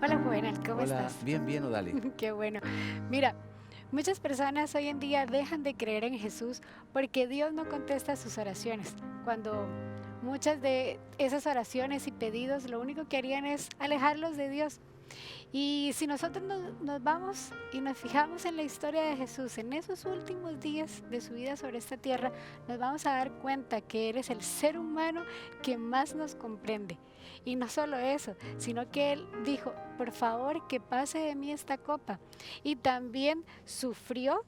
Hola Juvenal, ¿cómo Hola, estás? bien, bien, Odali. Qué bueno. Mira, muchas personas hoy en día dejan de creer en Jesús porque Dios no contesta sus oraciones. Cuando muchas de esas oraciones y pedidos lo único que harían es alejarlos de Dios. Y si nosotros nos vamos y nos fijamos en la historia de Jesús, en esos últimos días de su vida sobre esta tierra, nos vamos a dar cuenta que Él es el ser humano que más nos comprende. Y no solo eso, sino que Él dijo, por favor que pase de mí esta copa. Y también sufrió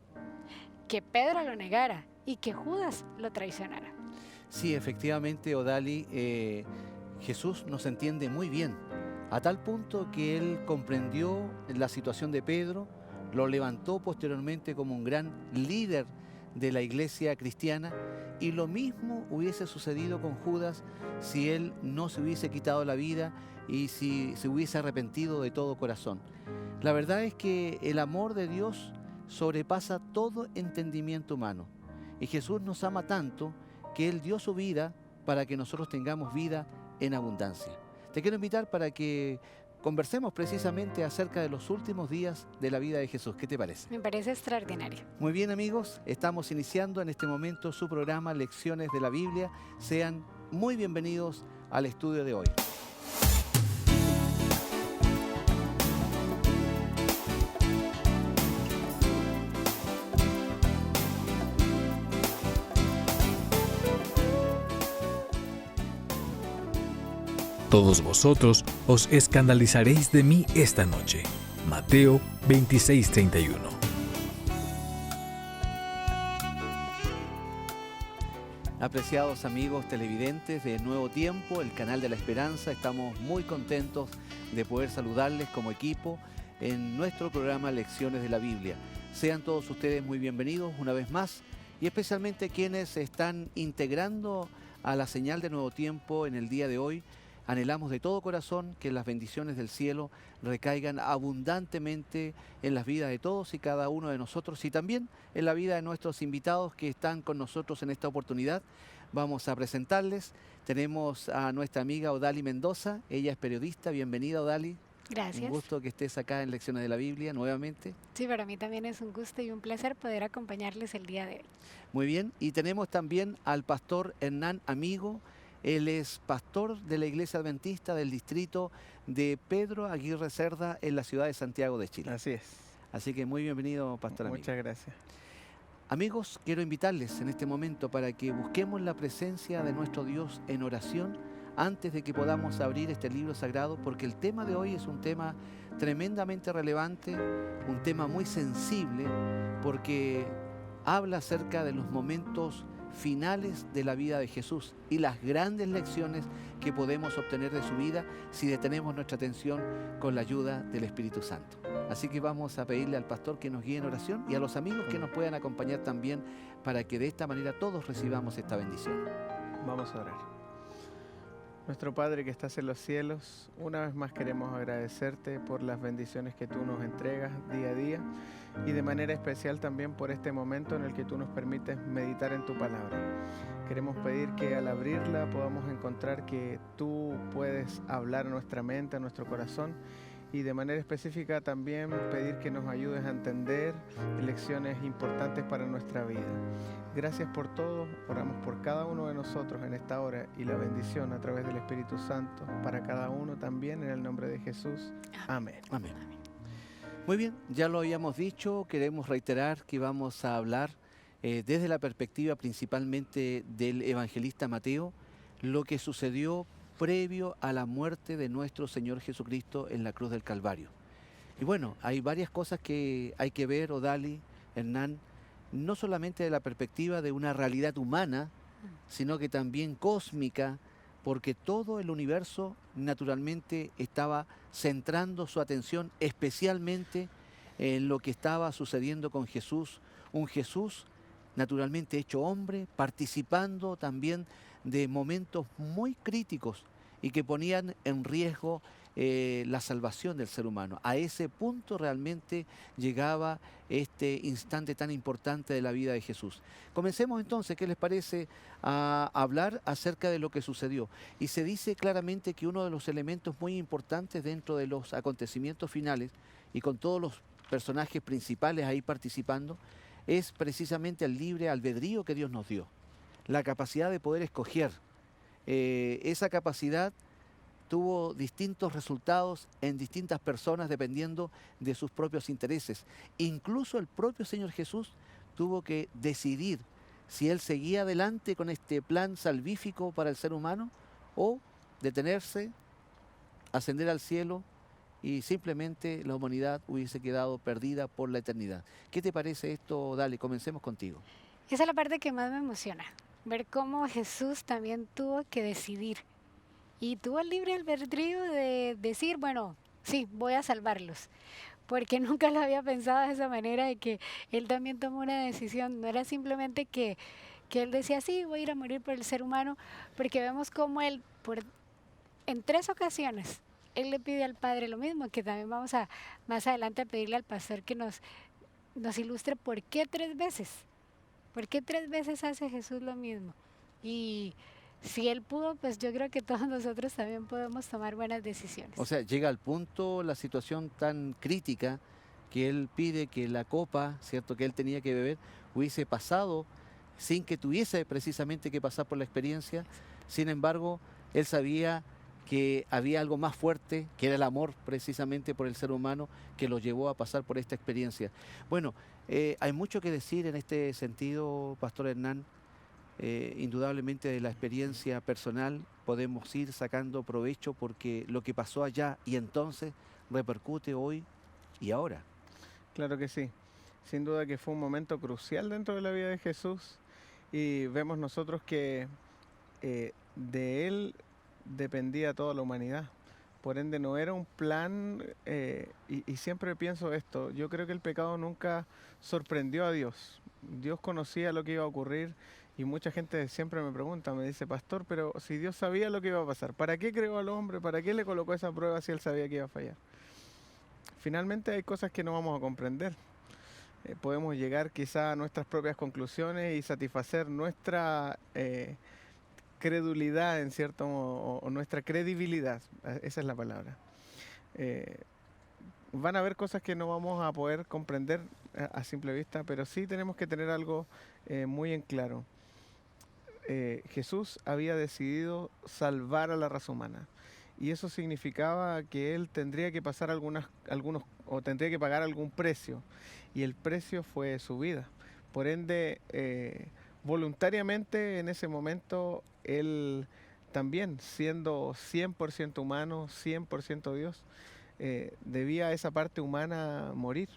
que Pedro lo negara y que Judas lo traicionara. Sí, efectivamente, Odali, Jesús nos entiende muy bien, a tal punto que Él comprendió la situación de Pedro, lo levantó posteriormente como un gran líder de la iglesia cristiana, y lo mismo hubiese sucedido con Judas si él no se hubiese quitado la vida y si se hubiese arrepentido de todo corazón. La verdad es que el amor de Dios sobrepasa todo entendimiento humano. Y Jesús nos ama tanto que Él dio su vida para que nosotros tengamos vida en abundancia. Te quiero invitar para que conversemos precisamente acerca de los últimos días de la vida de Jesús. ¿Qué te parece? Me parece extraordinario. Muy bien, amigos, estamos iniciando en este momento su programa Lecciones de la Biblia. Sean muy bienvenidos al estudio de hoy. Todos vosotros os escandalizaréis de mí esta noche. Mateo 26:31. Apreciados amigos televidentes de Nuevo Tiempo, el canal de la Esperanza, estamos muy contentos de poder saludarles como equipo en nuestro programa Lecciones de la Biblia. Sean todos ustedes muy bienvenidos una vez más, y especialmente quienes se están integrando a la señal de Nuevo Tiempo en el día de hoy. Anhelamos de todo corazón que las bendiciones del cielo recaigan abundantemente en las vidas de todos y cada uno de nosotros, y también en la vida de nuestros invitados que están con nosotros en esta oportunidad. Vamos a presentarles. Tenemos a nuestra amiga Odali Mendoza. Ella es periodista. Bienvenida, Odali. Un Gracias. gusto que estés acá en Lecciones de la Biblia nuevamente. Sí, para mí también es un gusto y un placer poder acompañarles el día de hoy. Muy bien. Y tenemos también al pastor Hernán Amigo. Él es pastor de la Iglesia Adventista del distrito de Pedro Aguirre Cerda en la ciudad de Santiago de Chile. Así es. Así que muy bienvenido, pastor Amigo. Muchas gracias. Amigos, quiero invitarles en este momento para que busquemos la presencia de nuestro Dios en oración antes de que podamos abrir este libro sagrado, porque el tema de hoy es un tema tremendamente relevante, un tema muy sensible, porque habla acerca de los momentos finales de la vida de Jesús y las grandes lecciones que podemos obtener de su vida si detenemos nuestra atención con la ayuda del Espíritu Santo. Así que vamos a pedirle al pastor que nos guíe en oración y a los amigos que nos puedan acompañar también, para que de esta manera todos recibamos esta bendición. Vamos a orar. Nuestro Padre que estás en los cielos, una vez más queremos agradecerte por las bendiciones que tú nos entregas día a día, y de manera especial también por este momento en el que tú nos permites meditar en tu palabra. Queremos pedir que al abrirla podamos encontrar que tú puedes hablar a nuestra mente, a nuestro corazón, y de manera específica también pedir que nos ayudes a entender lecciones importantes para nuestra vida. Gracias por todo, oramos por cada uno de nosotros en esta hora, y la bendición a través del Espíritu Santo para cada uno también, en el nombre de Jesús. Amén. Amén. Muy bien, ya lo habíamos dicho, queremos reiterar que vamos a hablar desde la perspectiva principalmente del evangelista Mateo, lo que sucedió previo a la muerte de nuestro Señor Jesucristo en la cruz del Calvario. Y bueno, hay varias cosas que hay que ver, Odali, Hernán, no solamente de la perspectiva de una realidad humana, sino que también cósmica, porque todo el universo naturalmente estaba centrando su atención especialmente en lo que estaba sucediendo con Jesús, un Jesús naturalmente hecho hombre, participando también de momentos muy críticos y que ponían en riesgo la salvación del ser humano. A ese punto realmente llegaba este instante tan importante de la vida de Jesús. Comencemos entonces, ¿qué les parece? A hablar acerca de lo que sucedió. Y se dice claramente que uno de los elementos muy importantes dentro de los acontecimientos finales, y con todos los personajes principales ahí participando, es precisamente el libre albedrío que Dios nos dio. La capacidad de poder escoger. Esa capacidad tuvo distintos resultados en distintas personas dependiendo de sus propios intereses. Incluso el propio Señor Jesús tuvo que decidir si Él seguía adelante con este plan salvífico para el ser humano o detenerse, ascender al cielo y simplemente la humanidad hubiese quedado perdida por la eternidad. ¿Qué te parece esto? Dale, comencemos contigo. Esa es la parte que más me emociona, ver cómo Jesús también tuvo que decidir y tuvo el libre albedrío de decir, bueno, sí, voy a salvarlos, porque nunca lo había pensado de esa manera, de que Él también tomó una decisión, no era simplemente que Él decía, sí, voy a ir a morir por el ser humano, porque vemos cómo Él, en 3 ocasiones, Él le pide al Padre lo mismo, que también vamos a más adelante a pedirle al pastor que nos ilustre por qué 3 veces. ¿Por qué 3 veces hace Jesús lo mismo? Y si Él pudo, pues yo creo que todos nosotros también podemos tomar buenas decisiones. O sea, llega al punto la situación tan crítica que Él pide que la copa, ¿cierto?, que Él tenía que beber, hubiese pasado sin que tuviese precisamente que pasar por la experiencia. Sin embargo, Él sabía que había algo más fuerte, que era el amor precisamente por el ser humano, que lo llevó a pasar por esta experiencia. Bueno, hay mucho que decir en este sentido, Pastor Hernán. Indudablemente de la experiencia personal podemos ir sacando provecho porque lo que pasó allá y entonces repercute hoy y ahora. Claro que sí. Sin duda que fue un momento crucial dentro de la vida de Jesús y vemos nosotros que de Él dependía toda la humanidad. Por ende no era un plan, y siempre pienso esto, yo creo que el pecado nunca sorprendió a Dios. Dios conocía lo que iba a ocurrir y mucha gente siempre me pregunta, me dice, pastor, pero si Dios sabía lo que iba a pasar, ¿para qué creó al hombre? ¿Para qué le colocó esa prueba si Él sabía que iba a fallar? Finalmente hay cosas que no vamos a comprender. Podemos llegar quizá a nuestras propias conclusiones y satisfacer nuestra credulidad en cierto modo, o nuestra credibilidad, esa es la palabra. Van a haber cosas que no vamos a poder comprender a simple vista, pero sí tenemos que tener algo muy en claro. Jesús había decidido salvar a la raza humana y eso significaba que Él tendría que pasar o tendría que pagar algún precio y el precio fue su vida. Por ende, voluntariamente en ese momento Él también, siendo 100% humano, 100% Dios, debía esa parte humana morir.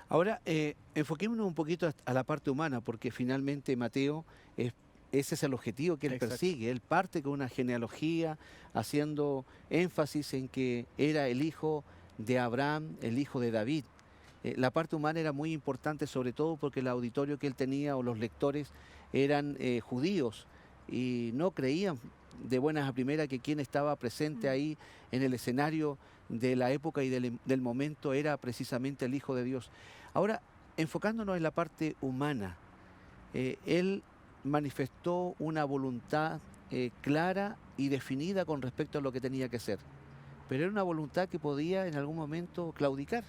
Ahora, enfoquémonos un poquito a la parte humana porque finalmente Mateo ese es el objetivo que él Exacto. persigue. Él parte con una genealogía haciendo énfasis en que era el hijo de Abraham, el hijo de David. La parte humana era muy importante, sobre todo porque el auditorio que él tenía o los lectores eran judíos y no creían de buenas a primeras que quien estaba presente ahí en el escenario de la época y del momento era precisamente el Hijo de Dios. Ahora, enfocándonos en la parte humana, él manifestó una voluntad clara y definida con respecto a lo que tenía que ser, pero era una voluntad que podía en algún momento claudicar.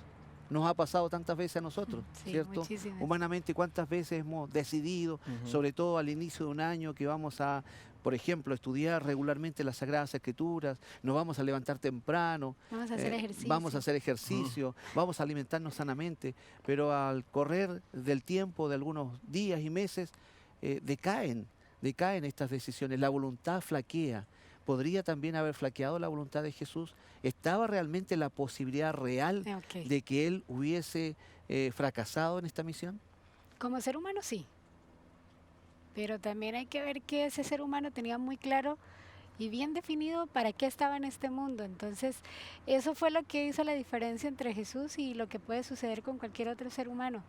Nos ha pasado tantas veces a nosotros, Sí, ¿cierto? muchísimas. Humanamente, ¿cuántas veces hemos decidido, sobre todo al inicio de un año, que vamos a, por ejemplo, estudiar regularmente las Sagradas Escrituras, nos vamos a levantar temprano, Vamos a hacer ejercicio. vamos a hacer ejercicio, vamos a alimentarnos sanamente, pero al correr del tiempo, de algunos días y meses, decaen estas decisiones, la voluntad flaquea. ¿Podría también haber flaqueado la voluntad de Jesús? ¿Estaba realmente la posibilidad real Ok. de que Él hubiese fracasado en esta misión? Como ser humano sí, pero también hay que ver que ese ser humano tenía muy claro y bien definido para qué estaba en este mundo. Entonces, eso fue lo que hizo la diferencia entre Jesús y lo que puede suceder con cualquier otro ser humano,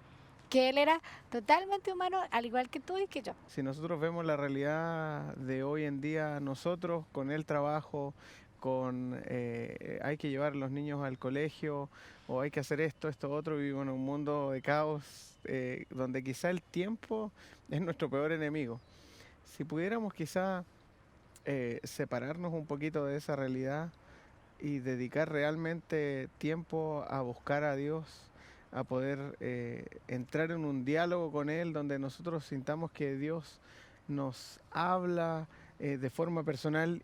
que Él era totalmente humano, al igual que tú y que yo. Si nosotros vemos la realidad de hoy en día, nosotros con el trabajo, con hay que llevar a los niños al colegio o hay que hacer esto, esto, otro. Vivimos en un mundo de caos donde quizá el tiempo es nuestro peor enemigo. Si pudiéramos quizá separarnos un poquito de esa realidad y dedicar realmente tiempo a buscar a Dios, a poder entrar en un diálogo con Él donde nosotros sintamos que Dios nos habla de forma personal.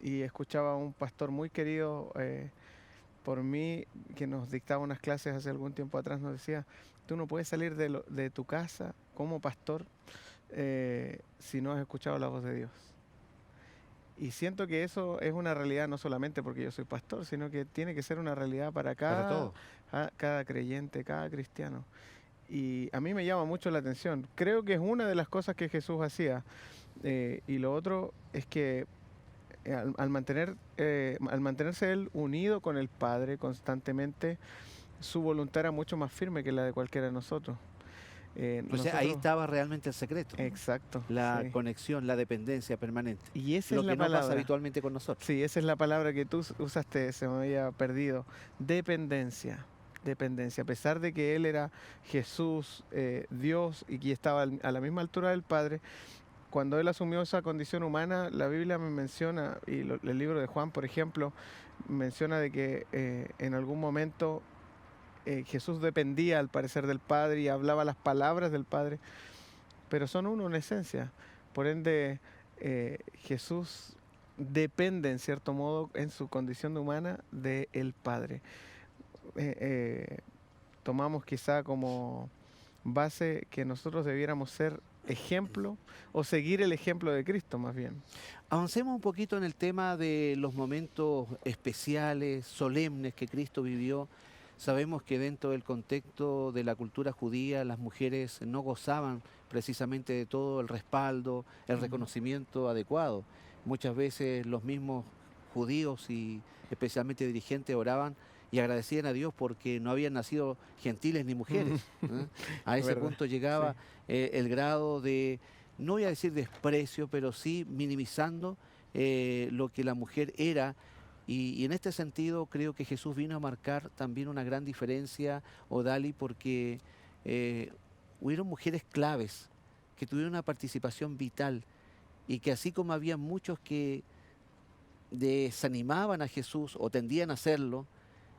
Y escuchaba a un pastor muy querido por mí que nos dictaba unas clases hace algún tiempo atrás, nos decía, tú no puedes salir de tu casa como pastor si no has escuchado la voz de Dios. Y siento que eso es una realidad no solamente porque yo soy pastor, sino que tiene que ser una realidad para cada creyente, cada cristiano. Y a mí me llama mucho la atención. Creo que es una de las cosas que Jesús hacía. Y lo otro es que al mantenerse él unido con el Padre constantemente, su voluntad era mucho más firme que la de cualquiera de nosotros. Ahí estaba realmente el secreto. Exacto. La conexión, la dependencia permanente. Y esa lo es la que palabra. no pasa habitualmente con nosotros. Sí, esa es la palabra que tú usaste, se me había perdido. Dependencia. Dependencia. A pesar de que Él era Jesús, Dios, y que estaba a la misma altura del Padre, cuando Él asumió esa condición humana, la Biblia me menciona, y el libro de Juan, por ejemplo, menciona de que en algún momento Jesús dependía al parecer del Padre y hablaba las palabras del Padre, pero son uno en esencia. Por ende, Jesús depende en cierto modo en su condición humana del Padre. Tomamos quizá como base que nosotros debiéramos ser ejemplo o seguir el ejemplo de Cristo más bien. Avancemos un poquito en el tema de los momentos especiales, solemnes que Cristo vivió. Sabemos que dentro del contexto de la cultura judía las mujeres no gozaban precisamente de todo el respaldo, el reconocimiento adecuado. Muchas veces los mismos judíos y especialmente dirigentes oraban y agradecían a Dios porque no habían nacido gentiles ni mujeres. A ese punto llegaba el grado de, no voy a decir desprecio, pero sí minimizando lo que la mujer era. Y en este sentido creo que Jesús vino a marcar también una gran diferencia, Odaly, porque hubieron mujeres claves que tuvieron una participación vital y que así como había muchos que desanimaban a Jesús o tendían a hacerlo,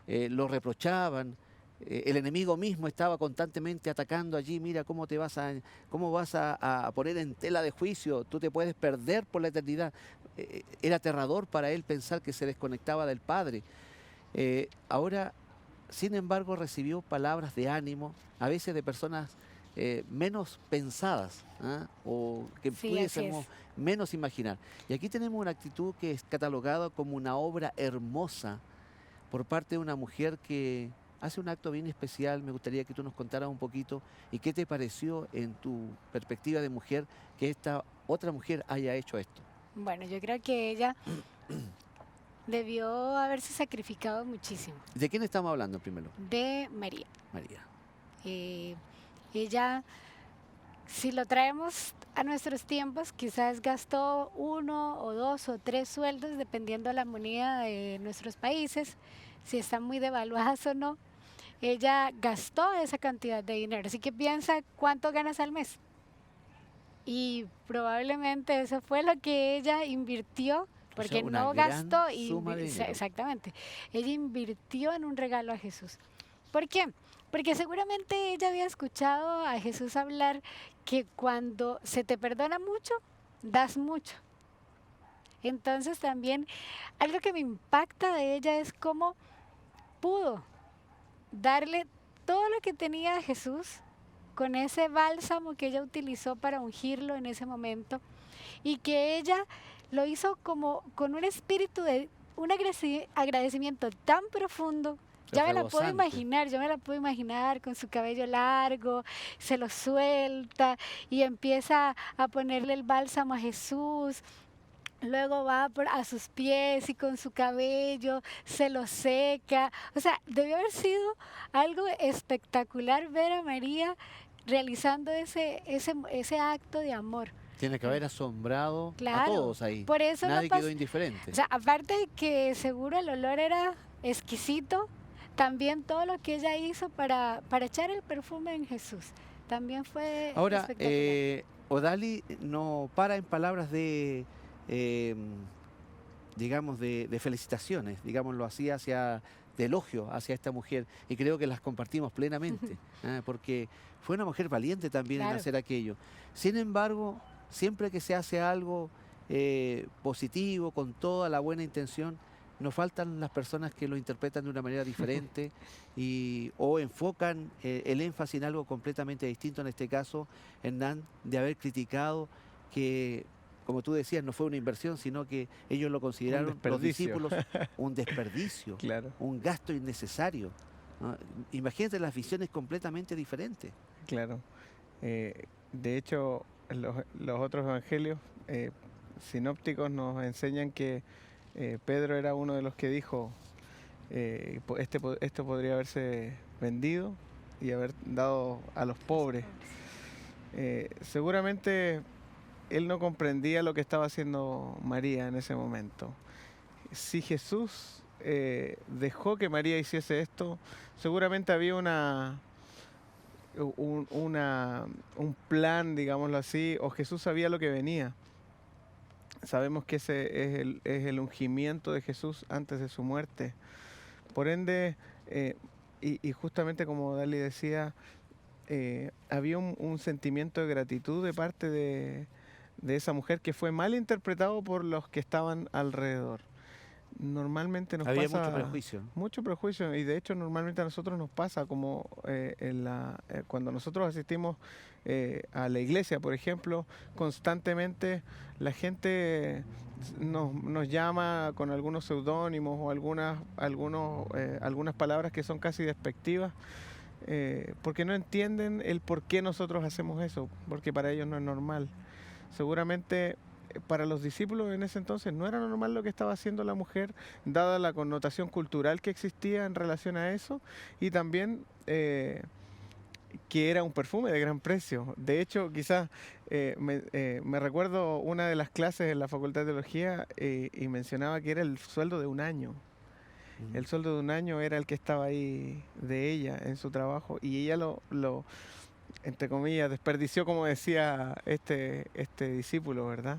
lo reprochaban, el enemigo mismo estaba constantemente atacando allí, mira cómo vas a poner en tela de juicio, tú te puedes perder por la eternidad. Era aterrador para él pensar que se desconectaba del Padre. Ahora, sin embargo, recibió palabras de ánimo, a veces de personas menos pensadas, o que pudiésemos menos imaginar. Y aquí tenemos una actitud que es catalogada como una obra hermosa por parte de una mujer que hace un acto bien especial. Me gustaría que tú nos contaras un poquito y qué te pareció en tu perspectiva de mujer que esta otra mujer haya hecho esto. Bueno, yo creo que ella debió haberse sacrificado muchísimo. ¿De quién estamos hablando primero? De María. María. Ella, si lo traemos a nuestros tiempos, quizás gastó 1 o 2 o 3 sueldos, dependiendo de la moneda de nuestros países, si están muy devaluadas o no. Ella gastó esa cantidad de dinero, así que piensa cuánto ganas al mes. Y probablemente eso fue lo que ella invirtió, porque no gastó. Exactamente. Ella invirtió en un regalo a Jesús. ¿Por qué? Porque seguramente ella había escuchado a Jesús hablar que cuando se te perdona mucho, das mucho. Entonces también algo que me impacta de ella es cómo pudo darle todo lo que tenía a Jesús con ese bálsamo que ella utilizó para ungirlo en ese momento, y que ella lo hizo como con un espíritu de un agradecimiento tan profundo. Ya me la puedo imaginar con su cabello largo, se lo suelta y empieza a ponerle el bálsamo a Jesús. Luego va a sus pies y con su cabello se lo seca. O sea, debió haber sido algo espectacular ver a María realizando ese acto de amor. Tiene que haber asombrado a Claro, todos ahí. por eso no Nadie pas- quedó indiferente. O sea, aparte de que seguro el olor era exquisito, también todo lo que ella hizo para echar el perfume en Jesús, también fue Ahora, espectacular. Odali no para en palabras de, eh, digamos, de felicitaciones, digámoslo así, de elogio hacia esta mujer, y creo que las compartimos plenamente, porque fue una mujer valiente también en Claro. hacer aquello. Sin embargo, siempre que se hace algo positivo, con toda la buena intención, nos faltan las personas que lo interpretan de una manera diferente o enfocan el énfasis en algo completamente distinto. En este caso, Hernán, de haber criticado que, como tú decías, no fue una inversión, sino que ellos lo consideraron, los desperdicio. discípulos, un desperdicio, Claro, un gasto innecesario, ¿no? Imagínate las visiones completamente diferentes. claro. De hecho, los otros evangelios sinópticos nos enseñan que Pedro era uno de los que dijo, esto podría haberse vendido y haber dado a los pobres. Seguramente él no comprendía lo que estaba haciendo María en ese momento. Si Jesús dejó que María hiciese esto, seguramente había un plan, digámoslo así, o Jesús sabía lo que venía. Sabemos que ese es el ungimiento de Jesús antes de su muerte. Por ende, y justamente como Dali decía, había un sentimiento de gratitud de parte de esa mujer que fue mal interpretado por los que estaban alrededor. Normalmente nos Había pasa mucho prejuicio. mucho prejuicio, y de hecho normalmente a nosotros nos pasa como cuando nosotros asistimos a la iglesia, por ejemplo, constantemente la gente nos llama con algunos seudónimos o algunas palabras que son casi despectivas, porque no entienden el por qué nosotros hacemos eso, porque para ellos no es normal. Seguramente para los discípulos en ese entonces no era normal lo que estaba haciendo la mujer, dada la connotación cultural que existía en relación a eso, y también que era un perfume de gran precio. De hecho, quizás me recuerdo una de las clases en la Facultad de Teología y mencionaba que era el sueldo de un año. El sueldo de un año era el que estaba ahí de ella en su trabajo, y ella lo entre comillas, desperdició, como decía este discípulo, ¿verdad?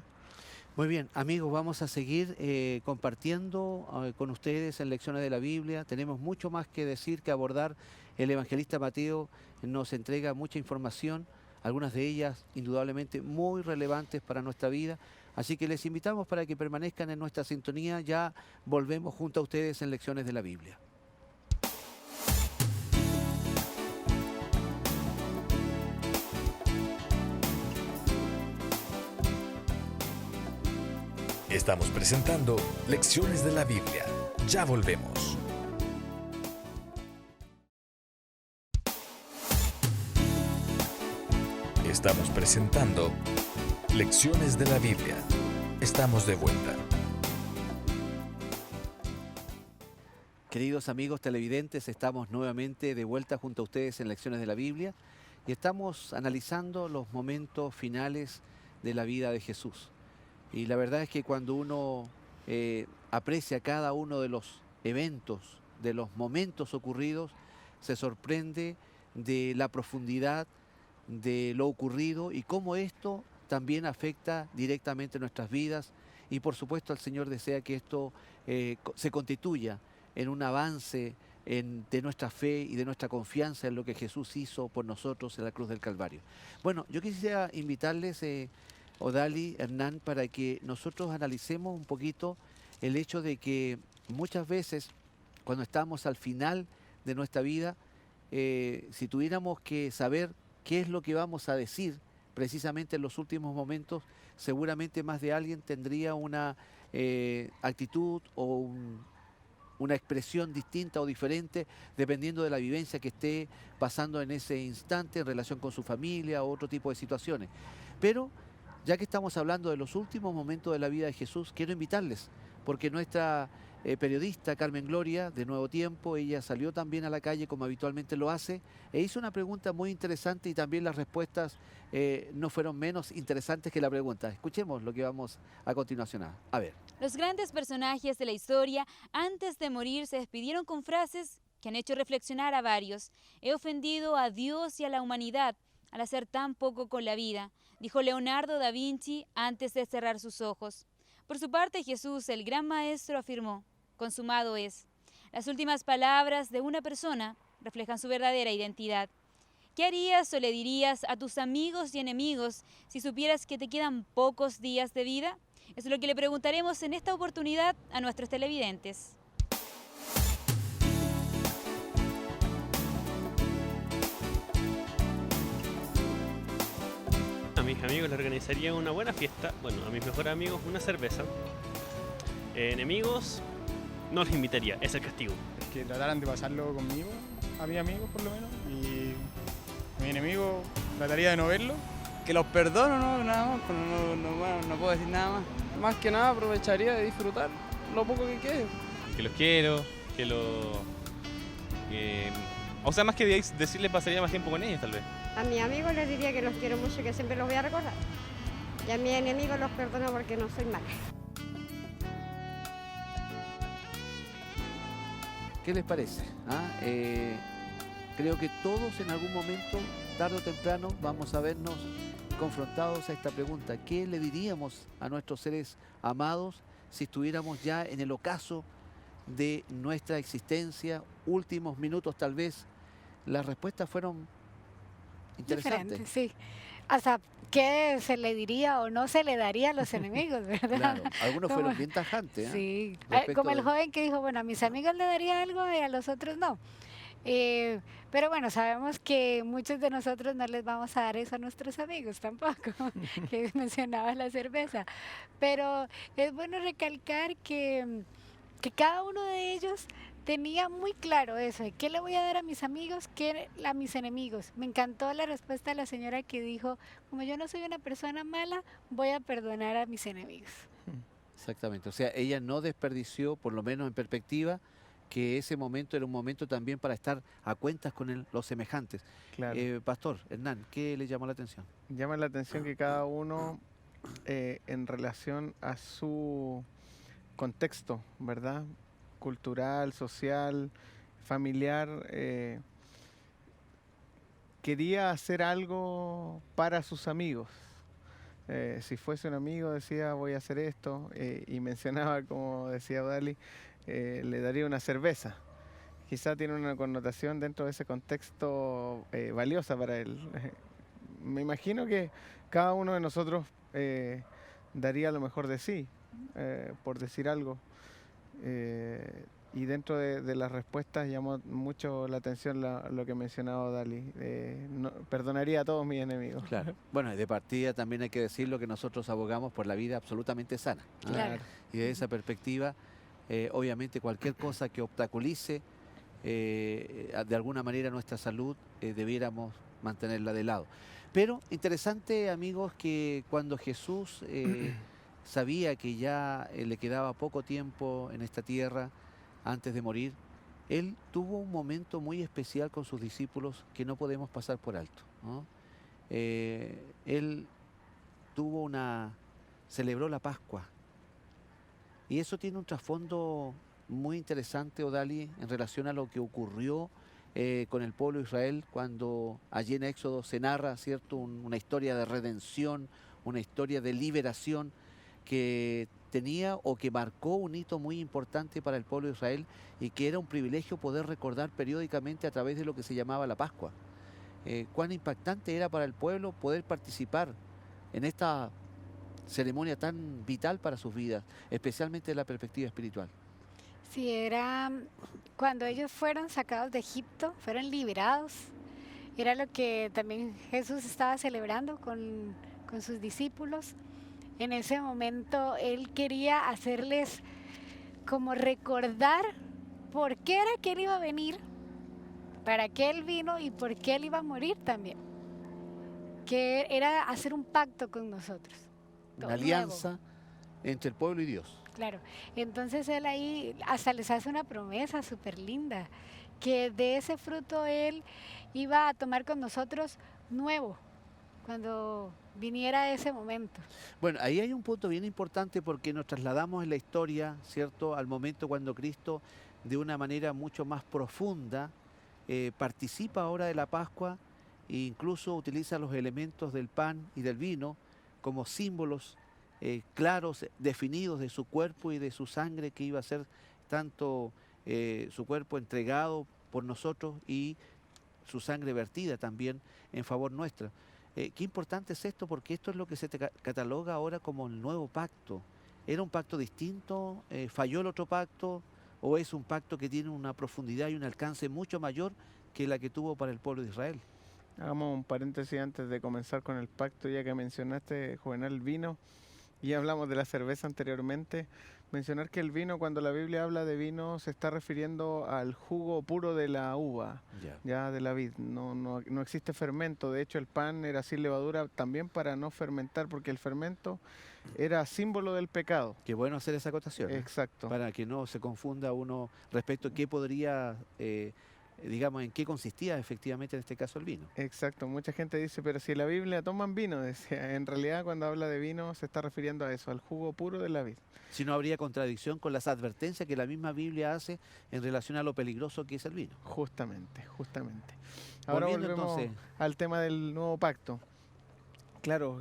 Muy bien, amigos, vamos a seguir compartiendo con ustedes en lecciones de la Biblia. Tenemos mucho más que decir, que abordar. El evangelista Mateo nos entrega mucha información, algunas de ellas indudablemente muy relevantes para nuestra vida. Así que les invitamos para que permanezcan en nuestra sintonía. Ya volvemos junto a ustedes en lecciones de la Biblia. Estamos presentando Lecciones de la Biblia. Ya volvemos. Estamos presentando Lecciones de la Biblia. Estamos de vuelta. Queridos amigos televidentes, estamos nuevamente de vuelta junto a ustedes en Lecciones de la Biblia y estamos analizando los momentos finales de la vida de Jesús. Y la verdad es que cuando uno aprecia cada uno de los eventos, de los momentos ocurridos, se sorprende de la profundidad de lo ocurrido y cómo esto también afecta directamente nuestras vidas. Y por supuesto el Señor desea que esto se constituya en un avance de nuestra fe y de nuestra confianza en lo que Jesús hizo por nosotros en la cruz del Calvario. Bueno, yo quisiera invitarles, Odali, Hernán, para que nosotros analicemos un poquito el hecho de que muchas veces cuando estamos al final de nuestra vida, si tuviéramos que saber qué es lo que vamos a decir precisamente en los últimos momentos, seguramente más de alguien tendría una actitud o una expresión distinta o diferente dependiendo de la vivencia que esté pasando en ese instante en relación con su familia o otro tipo de situaciones. Pero ya que estamos hablando de los últimos momentos de la vida de Jesús, quiero invitarles, porque nuestra periodista Carmen Gloria, de Nuevo Tiempo. Ella salió también a la calle como habitualmente lo hace e hizo una pregunta muy interesante y también las respuestas no fueron menos interesantes que la pregunta. Escuchemos lo que vamos a continuación a ver. Los grandes personajes de la historia, antes de morir, se despidieron con frases que han hecho reflexionar a varios. He ofendido a Dios y a la humanidad al hacer tan poco con la vida, dijo Leonardo da Vinci antes de cerrar sus ojos. Por su parte, Jesús, el gran maestro, afirmó: consumado es. Las últimas palabras de una persona reflejan su verdadera identidad. ¿Qué harías o le dirías a tus amigos y enemigos si supieras que te quedan pocos días de vida? Es lo que le preguntaremos en esta oportunidad a nuestros televidentes. A mis amigos les organizaría una buena fiesta, bueno, a mis mejores amigos una cerveza. Enemigos no los invitaría, es el castigo. Que trataran de pasarlo conmigo, a mis amigos por lo menos, y a mi enemigo trataría de no verlo. Que los perdono, no, nada más, pero no puedo decir nada más. Más que nada aprovecharía de disfrutar lo poco que quede. Que los quiero, o sea, más que decirles pasaría más tiempo con ellos tal vez. A mis amigos les diría que los quiero mucho y que siempre los voy a recordar. Y a mis enemigos los perdono porque no soy mala. ¿Qué les parece? Creo que todos en algún momento, tarde o temprano, vamos a vernos confrontados a esta pregunta. ¿Qué le diríamos a nuestros seres amados si estuviéramos ya en el ocaso de nuestra existencia, últimos minutos tal vez? Las respuestas fueron interesantes. Diferente, sí. Hasta qué se le diría o no se le daría a los enemigos, ¿verdad? Claro, algunos fueron bien tajantes. Sí, Respecto como el de- joven que dijo, bueno, a mis amigos le daría algo y a los otros no. Pero bueno, sabemos que muchos de nosotros no les vamos a dar eso a nuestros amigos tampoco, que mencionaba la cerveza. Pero es bueno recalcar que cada uno de ellos tenía muy claro eso, de qué le voy a dar a mis amigos, qué a mis enemigos. Me encantó la respuesta de la señora que dijo, como yo no soy una persona mala, voy a perdonar a mis enemigos. Exactamente, o sea, ella no desperdició, por lo menos en perspectiva, que ese momento era un momento también para estar a cuentas con los semejantes. Claro. Pastor Hernán, ¿qué le llamó la atención? Llama la atención que cada uno, en relación a su contexto, ¿verdad? Cultural, social, familiar, quería hacer algo para sus amigos. Si fuese un amigo decía voy a hacer esto y mencionaba, como decía Dali, le daría una cerveza. Quizá tiene una connotación dentro de ese contexto valiosa para él. Me imagino que cada uno de nosotros daría lo mejor de sí, por decir algo. Y dentro de las respuestas llamó mucho la atención lo que mencionaba Dali. Perdonaría a todos mis enemigos. Claro. Bueno, y de partida también hay que decirlo que nosotros abogamos por la vida absolutamente sana. ¿Ah? Claro. Y desde esa perspectiva, obviamente cualquier cosa que obstaculice de alguna manera nuestra salud, debiéramos mantenerla de lado. Pero interesante, amigos, que cuando Jesús sabía que ya le quedaba poco tiempo en esta tierra antes de morir, Él tuvo un momento muy especial con sus discípulos que no podemos pasar por alto, ¿no? Él celebró la Pascua. Y eso tiene un trasfondo muy interesante, Odali, en relación a lo que ocurrió con el pueblo de Israel cuando allí en Éxodo se narra, ¿cierto?, una historia de redención, una historia de liberación que tenía o que marcó un hito muy importante para el pueblo de Israel y que era un privilegio poder recordar periódicamente a través de lo que se llamaba la Pascua. Cuán impactante era para el pueblo poder participar en esta ceremonia tan vital para sus vidas, especialmente desde la perspectiva espiritual. Sí, era cuando ellos fueron sacados de Egipto, fueron liberados. Era lo que también Jesús estaba celebrando con sus discípulos. En ese momento Él quería hacerles como recordar por qué era que Él iba a venir, para qué Él vino y por qué Él iba a morir también. Que era hacer un pacto con nosotros. Una alianza entre el pueblo y Dios. Claro, entonces él ahí hasta les hace una promesa súper linda, que de ese fruto él iba a tomar con nosotros nuevo, cuando viniera ese momento. Bueno, ahí hay un punto bien importante porque nos trasladamos en la historia, ¿cierto? Al momento cuando Cristo, de una manera mucho más profunda, participa ahora de la Pascua e incluso utiliza los elementos del pan y del vino como símbolos claros, definidos de su cuerpo y de su sangre, que iba a ser tanto su cuerpo entregado por nosotros y su sangre vertida también en favor nuestra. Qué importante es esto, porque esto es lo que se cataloga ahora como el nuevo pacto. ¿Era un pacto distinto? ¿Falló el otro pacto? ¿O es un pacto que tiene una profundidad y un alcance mucho mayor que la que tuvo para el pueblo de Israel? Hagamos un paréntesis antes de comenzar con el pacto, ya que mencionaste, Juvenal, el vino, y hablamos de la cerveza anteriormente. Mencionar que el vino, cuando la Biblia habla de vino, se está refiriendo al jugo puro de la uva, ya de la vid. No existe fermento. De hecho, el pan era sin levadura también para no fermentar, porque el fermento era símbolo del pecado. Qué bueno hacer esa acotación. Exacto. Para que no se confunda uno respecto a qué podría, digamos, en qué consistía efectivamente en este caso el vino. Exacto. Mucha gente dice, pero si en la Biblia toman vino, decía, en realidad cuando habla de vino se está refiriendo a eso, al jugo puro de la vid. Si no habría contradicción con las advertencias que la misma Biblia hace en relación a lo peligroso que es el vino. Justamente. Ahora Volviendo volvemos entonces al tema del nuevo pacto. Claro,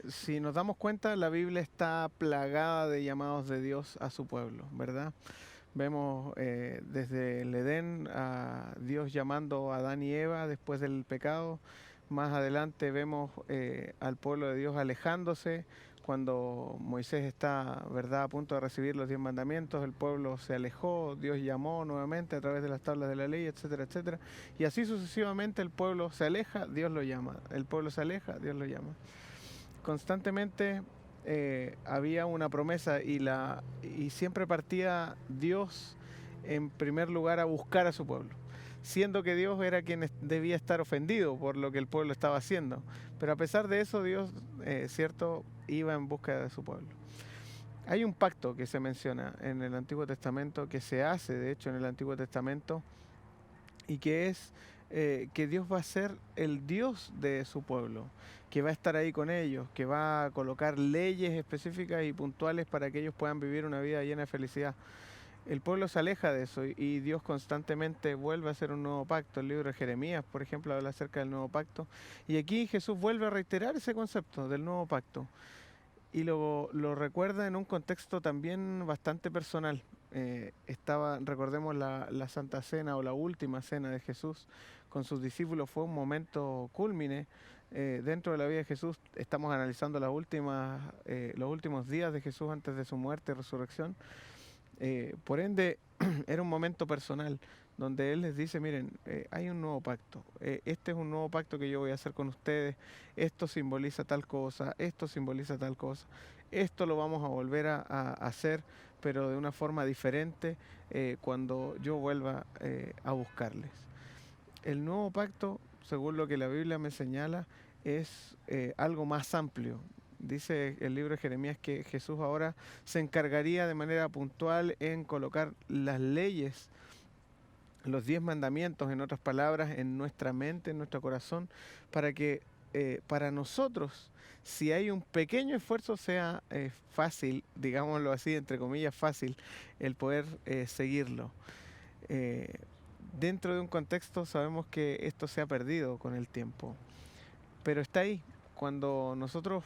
si nos damos cuenta, la Biblia está plagada de llamados de Dios a su pueblo, ¿verdad? Vemos desde el Edén a Dios llamando a Adán y Eva después del pecado. Más adelante vemos al pueblo de Dios alejándose. Cuando Moisés está, ¿verdad?, a punto de recibir los 10 mandamientos, el pueblo se alejó, Dios llamó nuevamente a través de las tablas de la ley, etcétera, etcétera. Y así sucesivamente el pueblo se aleja, Dios lo llama. El pueblo se aleja, Dios lo llama. Constantemente había una promesa y siempre partía Dios en primer lugar a buscar a su pueblo, siendo que Dios era quien debía estar ofendido por lo que el pueblo estaba haciendo. Pero a pesar de eso, Dios, cierto, iba en busca de su pueblo. Hay un pacto que se menciona en el Antiguo Testamento, que se hace de hecho en el Antiguo Testamento, y que es que Dios va a ser el Dios de su pueblo, que va a estar ahí con ellos, que va a colocar leyes específicas y puntuales para que ellos puedan vivir una vida llena de felicidad. El pueblo se aleja de eso y Dios constantemente vuelve a hacer un nuevo pacto. El libro de Jeremías, por ejemplo, habla acerca del nuevo pacto. Y aquí Jesús vuelve a reiterar ese concepto del nuevo pacto. Y lo recuerda en un contexto también bastante personal. Recordemos la Santa Cena o la última cena de Jesús con sus discípulos. Fue un momento cúlmine dentro de la vida de Jesús. Estamos analizando los últimos días de Jesús antes de su muerte y resurrección. Por ende, era un momento personal donde Él les dice, miren, hay un nuevo pacto, este es un nuevo pacto que yo voy a hacer con ustedes, esto simboliza tal cosa, esto simboliza tal cosa, esto lo vamos a volver a hacer, pero de una forma diferente cuando yo vuelva a buscarles. El nuevo pacto, según lo que la Biblia me señala, es algo más amplio. Dice el libro de Jeremías que Jesús ahora se encargaría de manera puntual en colocar las leyes, los 10 mandamientos, en otras palabras, en nuestra mente, en nuestro corazón, para que para nosotros, si hay un pequeño esfuerzo, sea fácil, digámoslo así, entre comillas, fácil, el poder seguirlo. Dentro de un contexto sabemos que esto se ha perdido con el tiempo, pero está ahí. Cuando nosotros,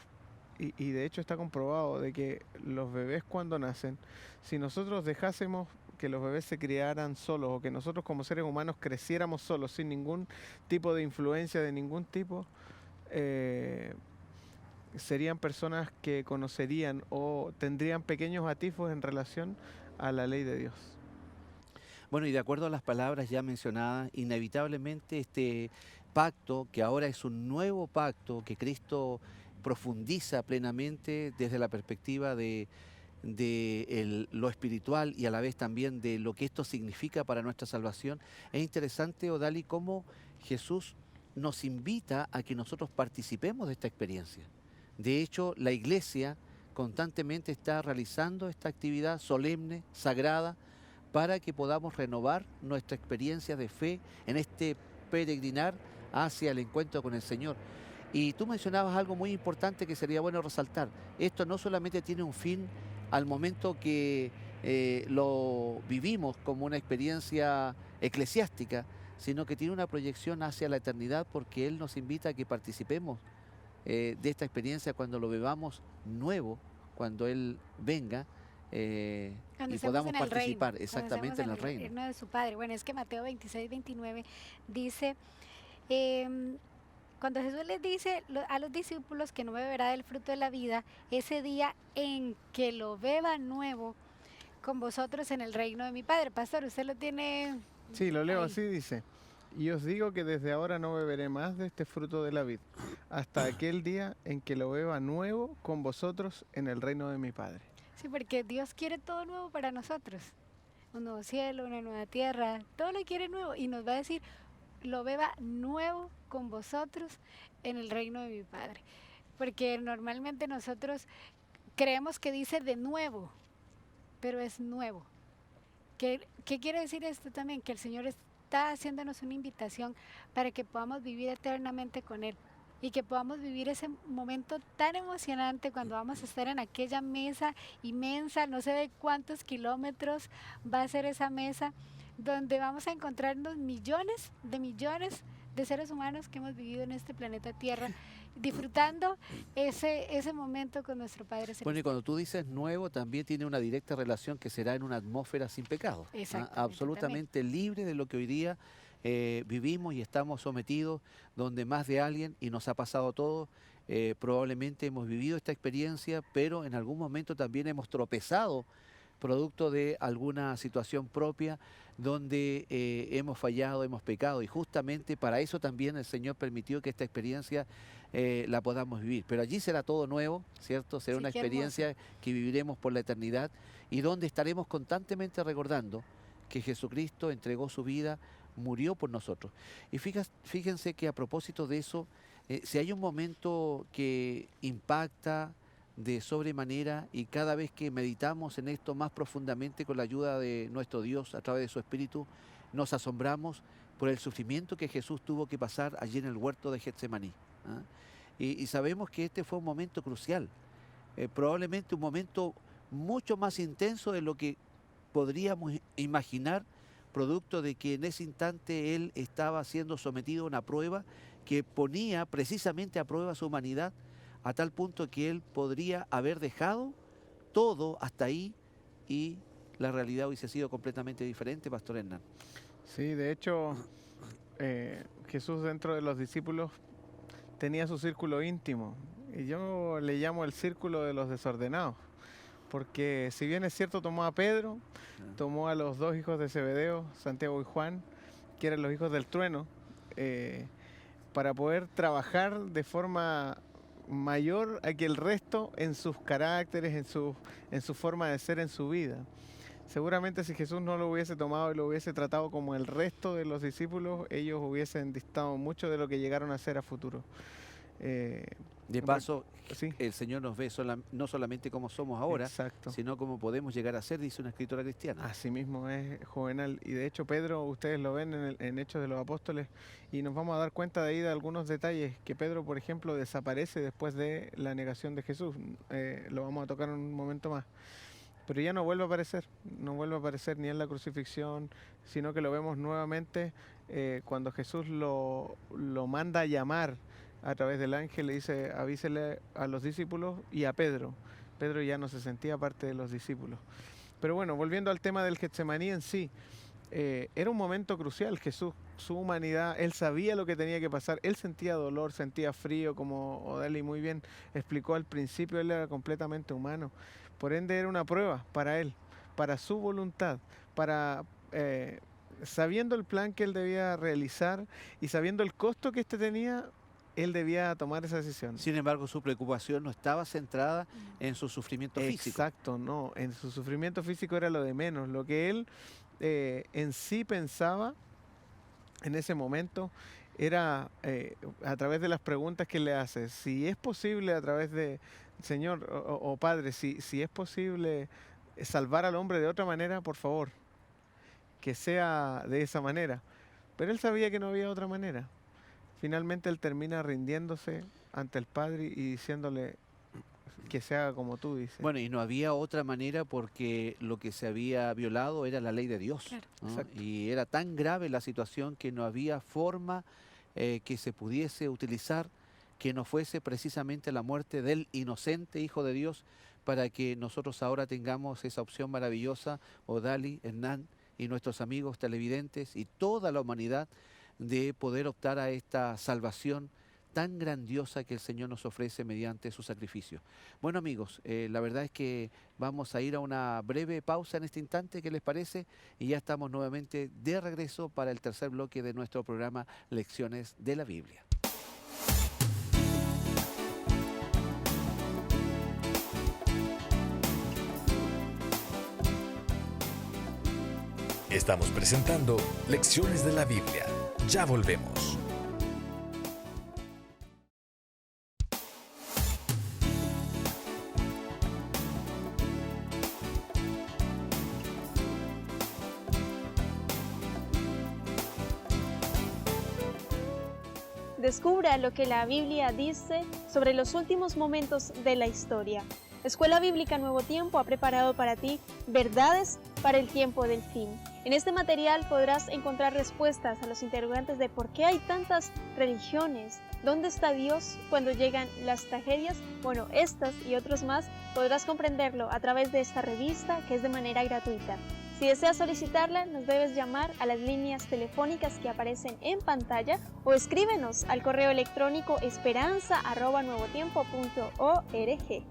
y de hecho está comprobado de que los bebés cuando nacen, si nosotros dejásemos que los bebés se criaran solos o que nosotros como seres humanos creciéramos solos sin ningún tipo de influencia de ningún tipo, serían personas que conocerían o tendrían pequeños atisbos en relación a la ley de Dios. Bueno, y de acuerdo a las palabras ya mencionadas, inevitablemente este pacto, que ahora es un nuevo pacto que Cristo profundiza plenamente desde la perspectiva de lo espiritual y a la vez también de lo que esto significa para nuestra salvación. Es interesante, Odali, cómo Jesús nos invita a que nosotros participemos de esta experiencia. De hecho, la iglesia constantemente está realizando esta actividad solemne, sagrada, para que podamos renovar nuestra experiencia de fe en este peregrinar hacia el encuentro con el Señor. Y tú mencionabas algo muy importante que sería bueno resaltar. Esto no solamente tiene un fin al momento que lo vivimos como una experiencia eclesiástica, sino que tiene una proyección hacia la eternidad, porque Él nos invita a que participemos de esta experiencia cuando lo bebamos nuevo, cuando Él venga Cuando y estemos podamos en el reino, participar cuando exactamente estemos en el reino. de su Padre. Bueno, es que Mateo 26, 29 dice, cuando Jesús les dice a los discípulos que no beberá del fruto de la vida, ese día en que lo beba nuevo con vosotros en el reino de mi Padre. Pastor, usted lo tiene Sí, lo leo ahí. así, dice. Y os digo que desde ahora no beberé más de este fruto de la vid, hasta aquel día en que lo beba nuevo con vosotros en el reino de mi Padre. Sí, porque Dios quiere todo nuevo para nosotros. Un nuevo cielo, una nueva tierra, todo lo quiere nuevo. Y nos va a decir, lo beba nuevo con vosotros en el reino de mi Padre. Porque normalmente nosotros creemos que dice de nuevo, pero es nuevo. ¿Qué quiere decir esto también? Que el Señor está haciéndonos una invitación para que podamos vivir eternamente con Él. Y que podamos vivir ese momento tan emocionante cuando vamos a estar en aquella mesa inmensa, no sé de cuántos kilómetros va a ser esa mesa, donde vamos a encontrarnos millones de seres humanos que hemos vivido en este planeta Tierra, disfrutando ese momento con nuestro Padre Celestial. Bueno, y cuando tú dices nuevo, también tiene una directa relación que será en una atmósfera sin pecado, ¿ah? Exactamente, Absolutamente libre de lo que hoy día vivimos y estamos sometidos, donde más de alguien, y nos ha pasado a todos, probablemente hemos vivido esta experiencia, pero en algún momento también hemos tropezado producto de alguna situación propia donde hemos fallado, hemos pecado, y justamente para eso también el Señor permitió que esta experiencia la podamos vivir. Pero allí será todo nuevo, ¿cierto? Será Sí, una qué experiencia que viviremos por la eternidad y donde estaremos constantemente recordando que Jesucristo entregó su vida, murió por nosotros. Y fíjense que a propósito de eso, si hay un momento que impacta de sobremanera, y cada vez que meditamos en esto más profundamente con la ayuda de nuestro Dios a través de su Espíritu, nos asombramos por el sufrimiento que Jesús tuvo que pasar allí en el huerto de Getsemaní, ¿ah? Y sabemos que este fue un momento crucial, probablemente un momento mucho más intenso de lo que podríamos imaginar, producto de que en ese instante Él estaba siendo sometido a una prueba que ponía precisamente a prueba su humanidad, a tal punto que Él podría haber dejado todo hasta ahí y la realidad hubiese sido completamente diferente, Pastor Hernán. Sí, de hecho, Jesús dentro de los discípulos tenía su círculo íntimo, y yo le llamo el círculo de los desordenados, porque si bien es cierto, tomó a Pedro, tomó a los dos hijos de Zebedeo, Santiago y Juan, que eran los hijos del trueno, para poder trabajar de forma mayor a que el resto en sus caracteres, en su forma de ser, en su vida. Seguramente si Jesús no lo hubiese tomado y lo hubiese tratado como el resto de los discípulos, ellos hubiesen distado mucho de lo que llegaron a ser a futuro. De paso, sí, el Señor nos ve no solamente como somos ahora, exacto, sino como podemos llegar a ser, dice una escritora cristiana. Así mismo es, Juvenal. Y de hecho Pedro, ustedes lo ven en Hechos de los Apóstoles, y nos vamos a dar cuenta de ahí de algunos detalles, que Pedro, por ejemplo, desaparece después de la negación de Jesús. Lo vamos a tocar en un momento más. Pero ya no vuelve a aparecer, no vuelve a aparecer ni en la crucifixión, sino que lo vemos nuevamente cuando Jesús lo manda a llamar a través del ángel, le dice, avísele a los discípulos y a Pedro. Pedro ya no se sentía parte de los discípulos. Pero bueno, volviendo al tema del Getsemaní en sí, era un momento crucial. Jesús, su humanidad, Él sabía lo que tenía que pasar, Él sentía dolor, sentía frío, como Odali muy bien explicó al principio, Él era completamente humano. Por ende era una prueba para Él, para su voluntad, para sabiendo el plan que Él debía realizar y sabiendo el costo que éste tenía, Él debía tomar esa decisión. Sin embargo, su preocupación no estaba centrada en su sufrimiento físico. Exacto, no, en su sufrimiento físico era lo de menos. Lo que Él en sí pensaba en ese momento era, a través de las preguntas que le hace, si es posible a través de Señor o Padre, si es posible salvar al hombre de otra manera, por favor, que sea de esa manera. Pero él sabía que no había otra manera. Finalmente él termina rindiéndose ante el Padre y diciéndole que se haga como tú dices. Bueno, y no había otra manera porque lo que se había violado era la ley de Dios. Claro. ¿no? Exacto. Y era tan grave la situación que no había forma que se pudiese utilizar que no fuese precisamente la muerte del inocente Hijo de Dios para que nosotros ahora tengamos esa opción maravillosa, Odali, Hernán y nuestros amigos televidentes y toda la humanidad de poder optar a esta salvación tan grandiosa que el Señor nos ofrece mediante su sacrificio. Bueno amigos, la verdad es que vamos a ir a una breve pausa en este instante, ¿qué les parece? Y ya estamos nuevamente de regreso para el tercer bloque de nuestro programa Lecciones de la Biblia. Estamos presentando Lecciones de la Biblia. Ya volvemos. Descubra lo que la Biblia dice sobre los últimos momentos de la historia. Escuela Bíblica Nuevo Tiempo ha preparado para ti verdades para el tiempo del fin. En este material podrás encontrar respuestas a los interrogantes de por qué hay tantas religiones, dónde está Dios cuando llegan las tragedias. Bueno, estas y otros más podrás comprenderlo a través de esta revista que es de manera gratuita. Si deseas solicitarla, nos debes llamar a las líneas telefónicas que aparecen en pantalla o escríbenos al correo electrónico esperanza@nuevotiempo.org.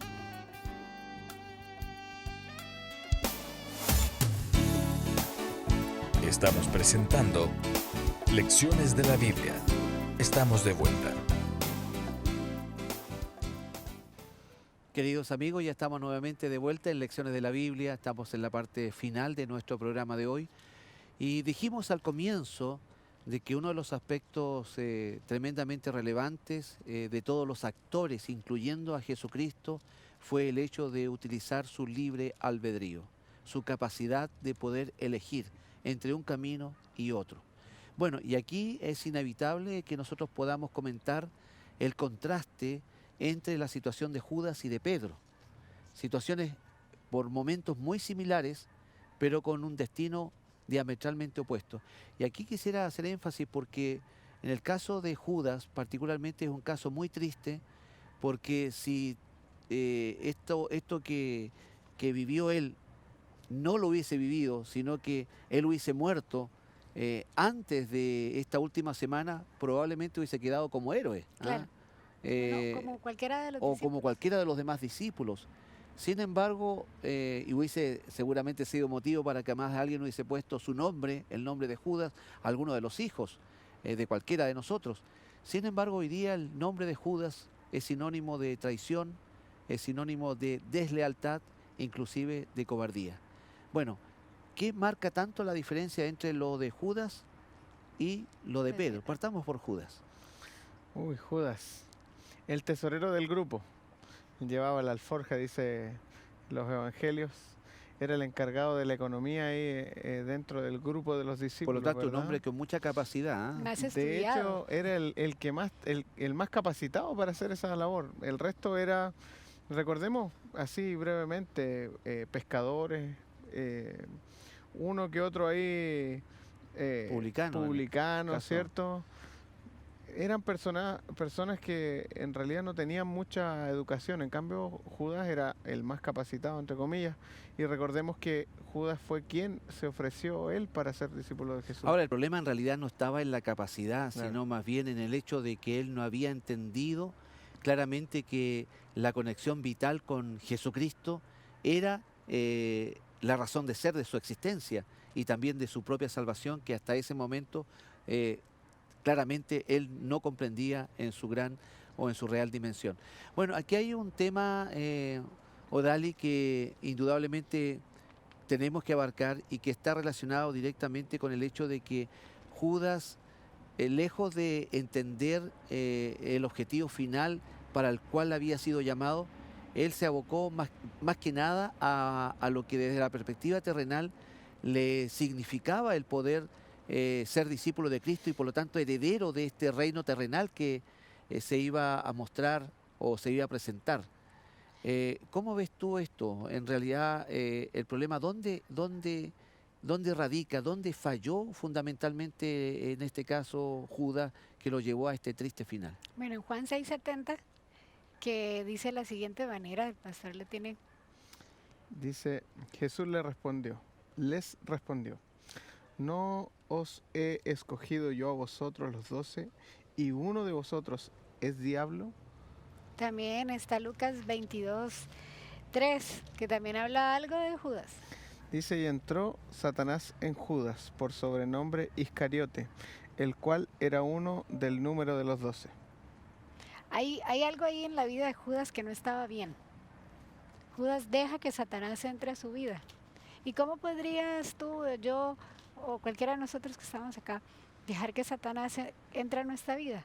Estamos presentando Lecciones de la Biblia. Estamos de vuelta. Queridos amigos, ya estamos nuevamente de vuelta en Lecciones de la Biblia, estamos en la parte final de nuestro programa de hoy y dijimos al comienzo de que uno de los aspectos tremendamente relevantes de todos los actores, incluyendo a Jesucristo, fue el hecho de utilizar su libre albedrío, su capacidad de poder elegir entre un camino y otro. Bueno, y aquí es inevitable que nosotros podamos comentar el contraste entre la situación de Judas y de Pedro. Situaciones por momentos muy similares, pero con un destino diametralmente opuesto. Y aquí quisiera hacer énfasis porque en el caso de Judas particularmente es un caso muy triste, porque si esto que vivió él no lo hubiese vivido, sino que él hubiese muerto antes de esta última semana, probablemente hubiese quedado como héroe. Claro. Como cualquiera de los o discípulos. como cualquiera de los demás discípulos. Sin embargo, y hubiese seguramente sido motivo para que más alguien hubiese puesto su nombre, el nombre de Judas, a alguno de los hijos de cualquiera de nosotros. Sin embargo, hoy día el nombre de Judas es sinónimo de traición, es sinónimo de deslealtad, inclusive de cobardía. Bueno, ¿qué marca tanto la diferencia entre lo de Judas y lo de Pedro? Partamos por Judas. Uy, Judas, el tesorero del grupo, llevaba la alforja, dice los evangelios, era el encargado de la economía ahí dentro del grupo de los Por discípulos. lo tanto, un ¿verdad? hombre con mucha capacidad. Más De estudiado. hecho, era el más capacitado para hacer esa labor. El resto era, recordemos así brevemente, pescadores, uno que otro ahí publicano, caso. ¿cierto? Eran personas que en realidad no tenían mucha educación. En cambio, Judas era el más capacitado, entre comillas. Y recordemos que Judas fue quien se ofreció él para ser discípulo de Jesús. Ahora, el problema en realidad no estaba en la capacidad, Claro. sino más bien en el hecho de que él no había entendido claramente que la conexión vital con Jesucristo era la razón de ser de su existencia y también de su propia salvación, que hasta ese momento claramente él no comprendía en su gran o en su real dimensión. Bueno, aquí hay un tema, Odali, que indudablemente tenemos que abarcar y que está relacionado directamente con el hecho de que Judas, lejos de entender el objetivo final para el cual había sido llamado, él se abocó más que nada a lo que desde la perspectiva terrenal le significaba el poder ser discípulo de Cristo y por lo tanto heredero de este reino terrenal que se iba a mostrar o se iba a presentar. ¿Cómo ves tú esto? En realidad, el problema, ¿dónde radica? ¿Dónde falló fundamentalmente en este caso Judas que lo llevó a este triste final? Bueno, en Juan 6:70, que dice de la siguiente manera, el pastor le tiene... Dice, Jesús les respondió, ¿no os he escogido yo a vosotros los 12 y uno de vosotros es diablo? También está Lucas 22:3, que también habla algo de Judas. Dice, y entró Satanás en Judas, por sobrenombre Iscariote, el cual era uno del número de los 12. Hay algo ahí en la vida de Judas que no estaba bien. Judas deja que Satanás entre a su vida. ¿Y cómo podrías tú, yo o cualquiera de nosotros que estamos acá, dejar que Satanás entre a nuestra vida?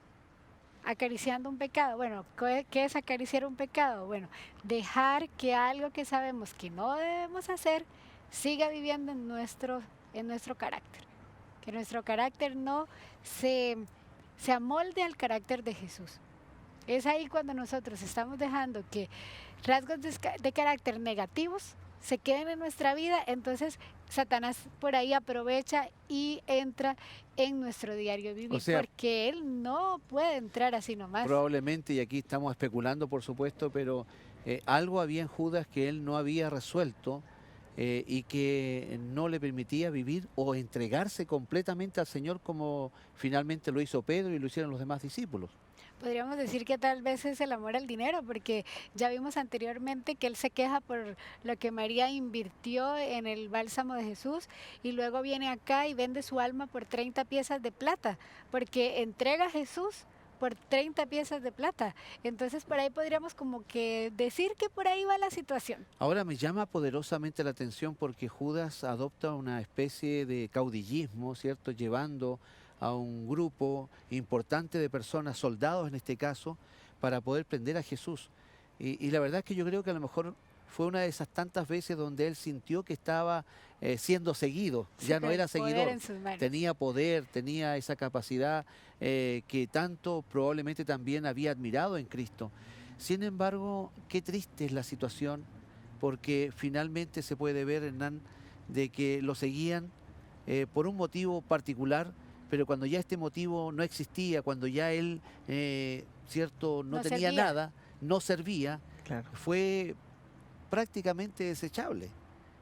Acariciando un pecado. Bueno, ¿qué es acariciar un pecado? Bueno, dejar que algo que sabemos que no debemos hacer siga viviendo en nuestro carácter. Que nuestro carácter no se amolde al carácter de Jesús. Es ahí cuando nosotros estamos dejando que rasgos de carácter negativos se queden en nuestra vida, entonces Satanás por ahí aprovecha y entra en nuestro diario vivir, O sea, porque él no puede entrar así nomás. probablemente, y aquí estamos especulando por supuesto, pero algo había en Judas que él no había resuelto y que no le permitía vivir o entregarse completamente al Señor como finalmente lo hizo Pedro y lo hicieron los demás discípulos. Podríamos decir que tal vez es el amor al dinero, porque ya vimos anteriormente que él se queja por lo que María invirtió en el bálsamo de Jesús y luego viene acá y vende su alma por 30 piezas de plata, porque entrega a Jesús por 30 piezas de plata. Entonces por ahí podríamos como que decir que por ahí va la situación. Ahora me llama poderosamente la atención porque Judas adopta una especie de caudillismo, ¿cierto? Llevando a un grupo importante de personas, soldados en este caso, para poder prender a Jesús. Y la verdad es que yo creo que a lo mejor fue una de esas tantas veces donde él sintió que estaba siendo seguido, ya no era seguidor, tenía poder, tenía esa capacidad que tanto probablemente también había admirado en Cristo. Sin embargo, qué triste es la situación, porque finalmente se puede ver, Hernán, de que lo seguían por un motivo particular, pero cuando ya este motivo no existía, cuando ya él, cierto, no tenía servía. nada, no servía, Claro. fue prácticamente desechable.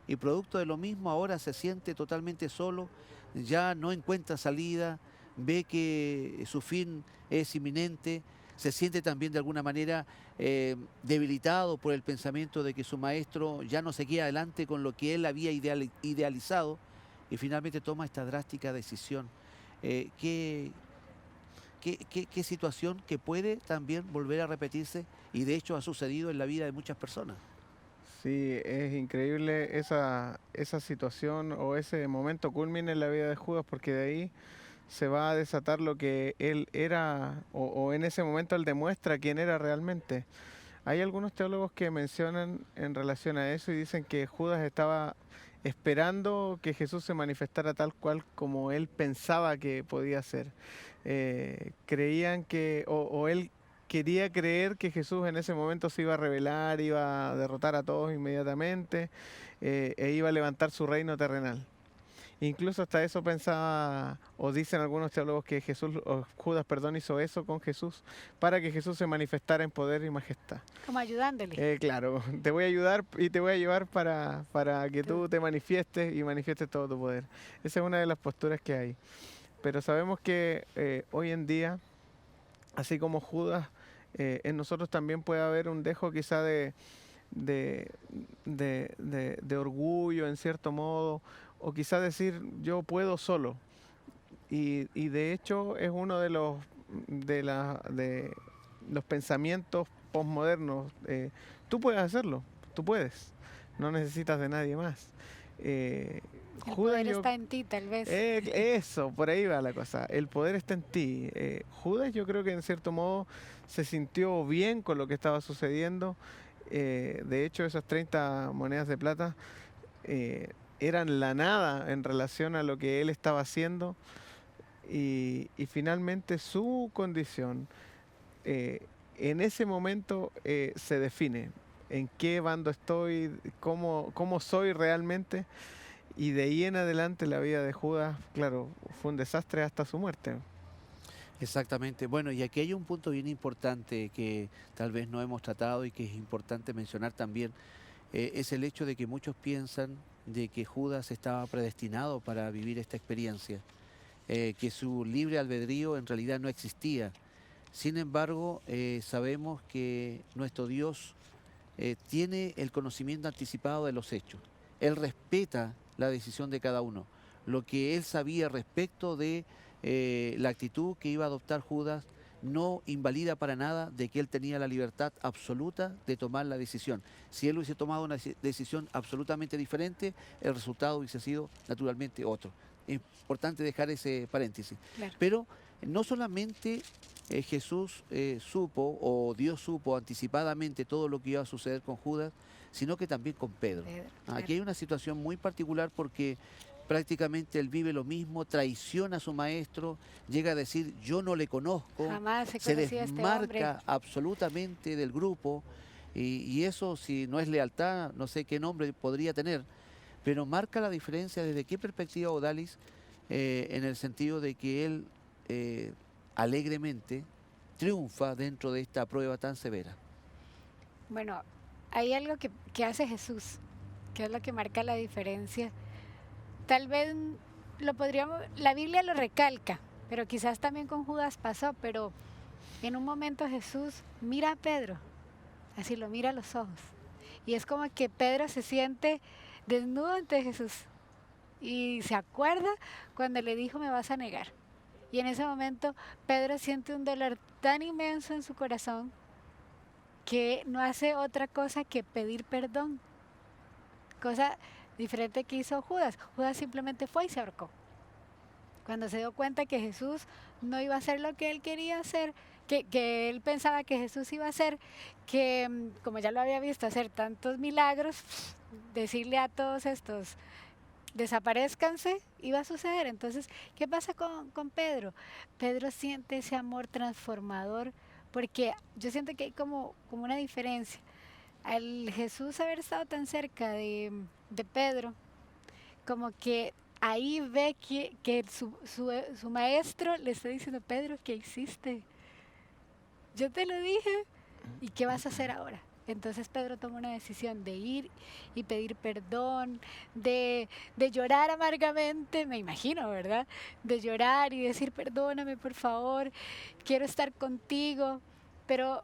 Y producto de lo mismo ahora se siente totalmente solo, ya no encuentra salida, ve que su fin es inminente, se siente también de alguna manera debilitado por el pensamiento de que su maestro ya no seguía adelante con lo que él había idealizado y finalmente toma esta drástica decisión. ¿Qué situación que puede también volver a repetirse y de hecho ha sucedido en la vida de muchas personas? Sí, es increíble esa situación o ese momento culmina en la vida de Judas, porque de ahí se va a desatar lo que él era o en ese momento él demuestra quién era realmente. Hay algunos teólogos que mencionan en relación a eso y dicen que Judas estaba esperando que Jesús se manifestara tal cual como él pensaba que podía ser. Creían que, o él quería creer que Jesús en ese momento se iba a revelar, iba a derrotar a todos inmediatamente e iba a levantar su reino terrenal. Incluso hasta eso pensaba, o dicen algunos teólogos que Judas hizo eso con Jesús para que Jesús se manifestara en poder y majestad. Como ayudándole. Claro, te voy a ayudar y te voy a llevar para que tú te manifiestes y manifiestes todo tu poder. Esa es una de las posturas que hay. Pero sabemos que hoy en día, así como Judas, en nosotros también puede haber un dejo quizá de orgullo en cierto modo, o quizá decir yo puedo solo. Y de hecho es uno de los pensamientos posmodernos. Tú puedes hacerlo, tú puedes, no necesitas de nadie más. El poder está en ti, tal vez. Eso, por ahí va la cosa. El poder está en ti. Judas, yo creo que en cierto modo se sintió bien con lo que estaba sucediendo. De hecho, esas 30 monedas de plata eran la nada en relación a lo que él estaba haciendo y finalmente su condición en ese momento se define en qué bando estoy, cómo soy realmente, y de ahí en adelante la vida de Judas, claro, fue un desastre hasta su muerte. Exactamente. Bueno, y aquí hay un punto bien importante que tal vez no hemos tratado y que es importante mencionar también, es el hecho de que muchos piensan de que Judas estaba predestinado para vivir esta experiencia, que su libre albedrío en realidad no existía. Sin embargo, sabemos que nuestro Dios tiene el conocimiento anticipado de los hechos. Él respeta la decisión de cada uno. Lo que él sabía respecto de la actitud que iba a adoptar Judas no invalida para nada de que él tenía la libertad absoluta de tomar la decisión. Si él hubiese tomado una decisión absolutamente diferente, el resultado hubiese sido naturalmente otro. Es importante dejar ese paréntesis. Claro. Pero no solamente Jesús supo o Dios supo anticipadamente todo lo que iba a suceder con Judas, sino que también con Pedro. Claro. Aquí hay una situación muy particular porque prácticamente él vive lo mismo, traiciona a su maestro, llega a decir yo no le conozco, se desmarca absolutamente del grupo y eso, si no es lealtad, no sé qué nombre podría tener, pero marca la diferencia desde qué perspectiva Odalis, en el sentido de que él alegremente triunfa dentro de esta prueba tan severa. Bueno, hay algo que hace Jesús, que es lo que marca la diferencia. Tal vez la Biblia lo recalca, pero quizás también con Judas pasó, pero en un momento Jesús mira a Pedro, así lo mira a los ojos, y es como que Pedro se siente desnudo ante Jesús, y se acuerda cuando le dijo me vas a negar, y en ese momento Pedro siente un dolor tan inmenso en su corazón que no hace otra cosa que pedir perdón, cosa diferente que hizo Judas. Judas simplemente fue y se ahorcó. Cuando se dio cuenta que Jesús no iba a hacer lo que él quería hacer, que él pensaba que Jesús iba a hacer, que como ya lo había visto hacer tantos milagros, decirle a todos estos, desaparezcanse, iba a suceder. Entonces, ¿qué pasa con Pedro? Pedro siente ese amor transformador, porque yo siento que hay como una diferencia. Al Jesús haber estado tan cerca de Pedro, como que ahí ve que su maestro le está diciendo, Pedro, ¿qué hiciste? Yo te lo dije, ¿y qué vas a hacer ahora? Entonces Pedro toma una decisión de ir y pedir perdón, de llorar amargamente, me imagino, ¿verdad? De llorar y decir, perdóname por favor, quiero estar contigo, pero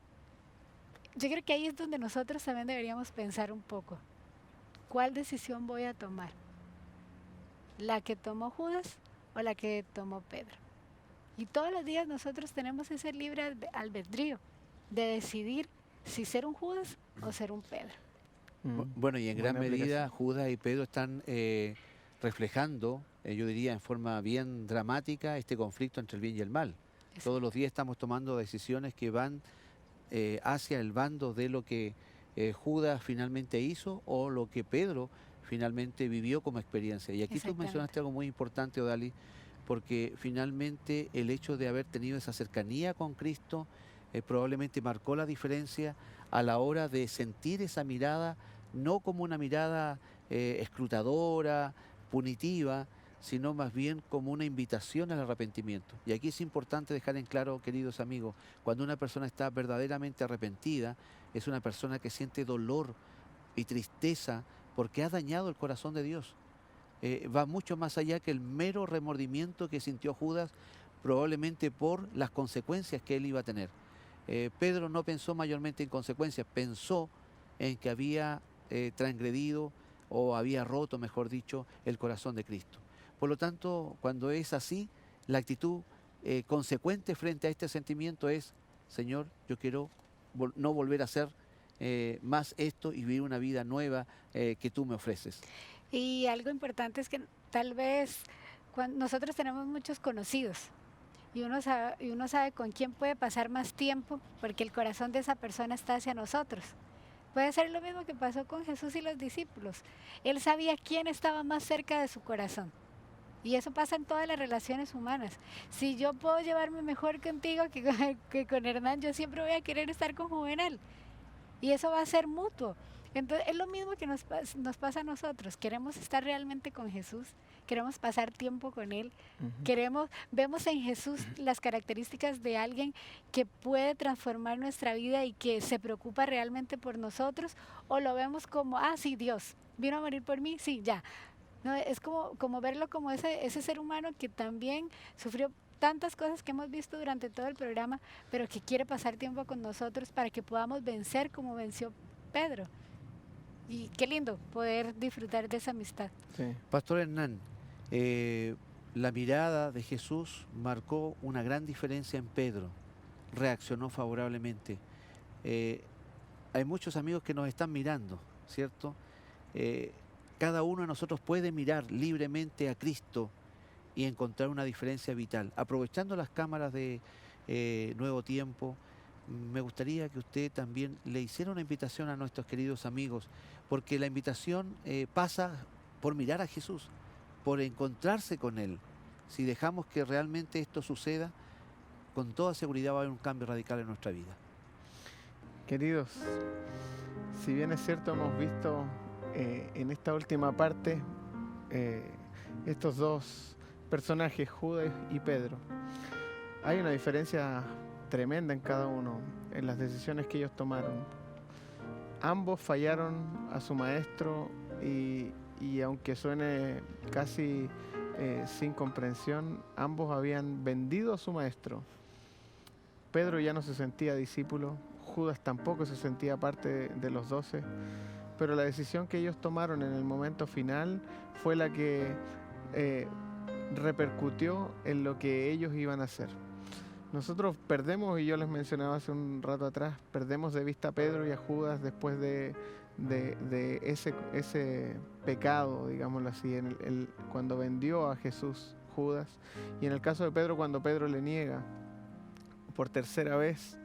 yo creo que ahí es donde nosotros también deberíamos pensar un poco. ¿Cuál decisión voy a tomar? ¿La que tomó Judas o la que tomó Pedro? Y todos los días nosotros tenemos ese libre albedrío de decidir si ser un Judas o ser un Pedro. Bueno, y en gran medida Judas y Pedro están reflejando, yo diría en forma bien dramática, este conflicto entre el bien y el mal. Exacto. Todos los días estamos tomando decisiones que van hacia el bando de lo que Judas finalmente hizo o lo que Pedro finalmente vivió como experiencia. Y aquí tú mencionaste algo muy importante, Odalis, porque finalmente el hecho de haber tenido esa cercanía con Cristo probablemente marcó la diferencia a la hora de sentir esa mirada, no como una mirada escrutadora, punitiva, sino más bien como una invitación al arrepentimiento. Y aquí es importante dejar en claro, queridos amigos, cuando una persona está verdaderamente arrepentida, es una persona que siente dolor y tristeza porque ha dañado el corazón de Dios. Va mucho más allá que el mero remordimiento que sintió Judas, probablemente por las consecuencias que él iba a tener. Pedro no pensó mayormente en consecuencias, pensó en que había transgredido o había roto, mejor dicho, el corazón de Cristo. Por lo tanto, cuando es así, la actitud consecuente frente a este sentimiento es, Señor, yo quiero no volver a hacer más esto y vivir una vida nueva que tú me ofreces. Y algo importante es que tal vez nosotros tenemos muchos conocidos y uno sabe con quién puede pasar más tiempo porque el corazón de esa persona está hacia nosotros. Puede ser lo mismo que pasó con Jesús y los discípulos. Él sabía quién estaba más cerca de su corazón. Y eso pasa en todas las relaciones humanas. Si yo puedo llevarme mejor contigo que con Hernán, yo siempre voy a querer estar con Juvenal. Y eso va a ser mutuo. Entonces es lo mismo que nos pasa a nosotros. Queremos estar realmente con Jesús, queremos pasar tiempo con Él, vemos en Jesús las características de alguien que puede transformar nuestra vida y que se preocupa realmente por nosotros, o lo vemos como, sí, Dios vino a morir por mí, sí, ya. No, es como verlo como ese ser humano que también sufrió tantas cosas que hemos visto durante todo el programa, pero que quiere pasar tiempo con nosotros para que podamos vencer como venció Pedro. Y qué lindo poder disfrutar de esa amistad. Sí. Pastor Hernán, la mirada de Jesús marcó una gran diferencia en Pedro, reaccionó favorablemente. Hay muchos amigos que nos están mirando, ¿cierto? Cada uno de nosotros puede mirar libremente a Cristo y encontrar una diferencia vital. Aprovechando las cámaras de Nuevo Tiempo, me gustaría que usted también le hiciera una invitación a nuestros queridos amigos, porque la invitación pasa por mirar a Jesús, por encontrarse con Él. Si dejamos que realmente esto suceda, con toda seguridad va a haber un cambio radical en nuestra vida. Queridos, si bien es cierto, hemos visto en esta última parte estos dos personajes, Judas y Pedro, hay una diferencia tremenda en cada uno, en las decisiones que ellos tomaron. Ambos fallaron a su maestro y aunque suene casi sin comprensión, ambos habían vendido a su maestro. Pedro ya no se sentía discípulo, Judas tampoco se sentía parte de los 12, pero la decisión que ellos tomaron en el momento final fue la que repercutió en lo que ellos iban a hacer. Nosotros perdemos, y yo les mencionaba hace un rato atrás, perdemos de vista a Pedro y a Judas después de ese pecado, digámoslo así, cuando vendió a Jesús Judas, y en el caso de Pedro, cuando Pedro le niega por tercera vez,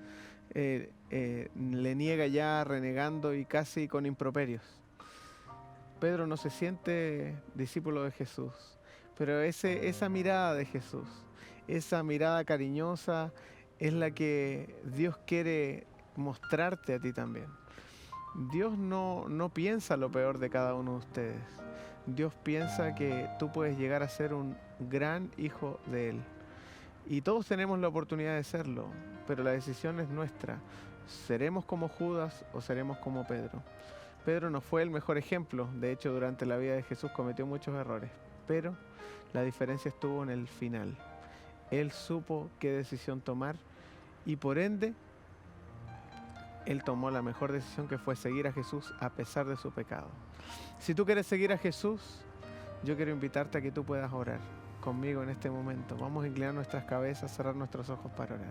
le niega ya renegando y casi con improperios. Pedro no se siente discípulo de Jesús, pero esa mirada de Jesús, esa mirada cariñosa, es la que Dios quiere mostrarte a ti también. Dios no piensa lo peor de cada uno de ustedes. Dios piensa que tú puedes llegar a ser un gran hijo de Él. Y todos tenemos la oportunidad de serlo, pero la decisión es nuestra. ¿Seremos como Judas o seremos como Pedro? Pedro no fue el mejor ejemplo. De hecho, durante la vida de Jesús cometió muchos errores. Pero la diferencia estuvo en el final. Él supo qué decisión tomar y por ende, Él tomó la mejor decisión, que fue seguir a Jesús a pesar de su pecado. Si tú quieres seguir a Jesús, yo quiero invitarte a que tú puedas orar conmigo en este momento. Vamos a inclinar nuestras cabezas, cerrar nuestros ojos para orar.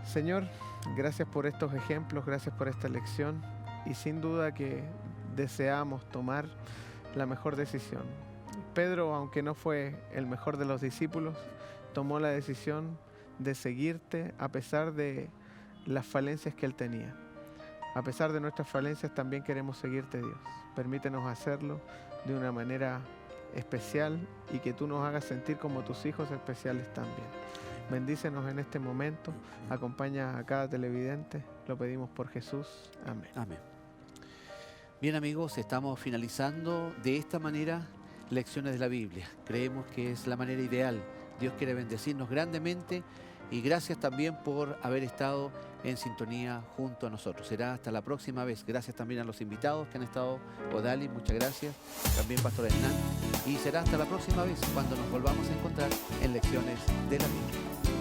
Señor, gracias por estos ejemplos, gracias por esta lección y sin duda que deseamos tomar la mejor decisión. Pedro, aunque no fue el mejor de los discípulos, tomó la decisión de seguirte a pesar de las falencias que él tenía. A pesar de nuestras falencias, también queremos seguirte, Dios. Permítenos hacerlo de una manera especial y que tú nos hagas sentir como tus hijos especiales también. Bendícenos en este momento, acompaña a cada televidente, lo pedimos por Jesús. Amén. Amén. Bien, amigos, estamos finalizando de esta manera Lecciones de la Biblia. Creemos que es la manera ideal. Dios quiere bendecirnos grandemente y gracias también por haber estado en sintonía junto a nosotros. Será hasta la próxima vez. Gracias también a los invitados que han estado. Odali, muchas gracias. También Pastor Hernán. Y será hasta la próxima vez cuando nos volvamos a encontrar en Lecciones de la Biblia.